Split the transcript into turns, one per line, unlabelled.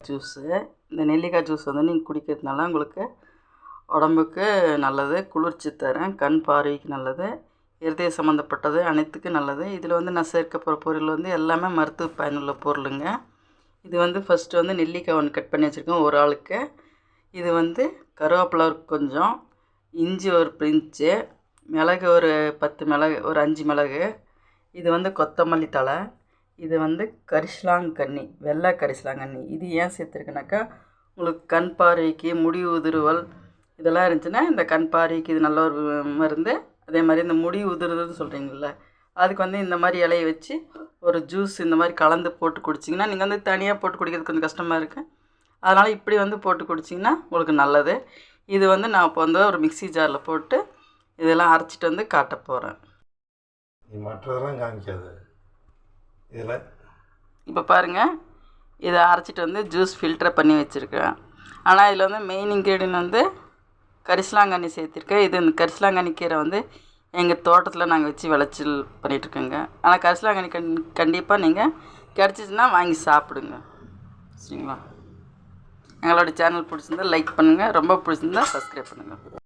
Juice. இந்த நெல்லிக்காய் juice வந்து நீங்கள் குடிக்கிறதுனால உங்களுக்கு உடம்புக்கு நல்லது, குளிர்ச்சி தரும், கண் பார்வைக்கு நல்லது, இருதய சம்மந்தப்பட்டது அனைத்துக்கும் நல்லது. இதில் வந்து நான் சேர்க்க போகிற பொருள் வந்து எல்லாமே மருத்துவ பயனுள்ள பொருளுங்க. இது வந்து ஃபஸ்ட்டு வந்து நெல்லிக்காய் ஒன்று கட் பண்ணி வச்சுருக்கேன் ஒரு ஆளுக்கு. இது வந்து கருவேப்பிலை கொஞ்சம், இஞ்சி ஒரு பிஞ்சு, மிளகு ஒரு 10 மிளகு, ஒரு 5 மிளகு, இது வந்து கொத்தமல்லி தழை, இது வந்து கரிசலாங்கண்ணி, வெள்ளை கரிசலாங்கண்ணி. இது ஏன் சேர்த்துருக்கேனாக்கா உங்களுக்கு கண் பார்வைக்கு, முடி உதிர்வல் இதெல்லாம் இருந்துச்சுன்னா இந்த கண் பார்வைக்கு இது நல்ல ஒரு மருந்து. அதே மாதிரி இந்த முடி உதிர்வுன்னு சொல்கிறீங்கள, அதுக்கு வந்து இந்த மாதிரி இலையை வச்சு ஒரு ஜூஸ் இந்த மாதிரி கலந்து போட்டு குடிச்சிங்கன்னா, நீங்கள் வந்து தனியாக போட்டு குடிக்கிறது கொஞ்சம் கஷ்டமாக இருக்குது, அதனால் இப்படி வந்து போட்டு குடிச்சிங்கன்னா உங்களுக்கு நல்லது. இது வந்து நான் இப்போ வந்து ஒரு மிக்ஸி ஜாரில் போட்டு இதெல்லாம் அரைச்சிட்டு வந்து காட்ட போகிறேன்.
மற்றதெல்லாம் காமிக்காது இதில்.
இப்போ பாருங்கள், இதை அரைச்சிட்டு வந்து ஜூஸ் ஃபில்டர் பண்ணி வச்சுருக்கேன். ஆனால் இதில் வந்து மெயின் இன்க்ரீடியன்ட் வந்து கரிசலாங்கண்ணி சேர்த்திருக்கேன். இது இந்த கரிசலாங்கண்ணி கீரை வந்து எங்கள் தோட்டத்தில் நாங்கள் வச்சு விளைச்சல் பண்ணிகிட்ருக்கோங்க. ஆனால் கரிசலாங்கண்ணி கண்டிப்பாக நீங்கள் கிடச்சிச்சின்னா வாங்கி சாப்பிடுங்க, சரிங்களா? எங்களோட சேனல் பிடிச்சிருந்தா லைக் பண்ணுங்கள், ரொம்ப பிடிச்சிருந்தா சப்ஸ்கிரைப் பண்ணுங்கள்.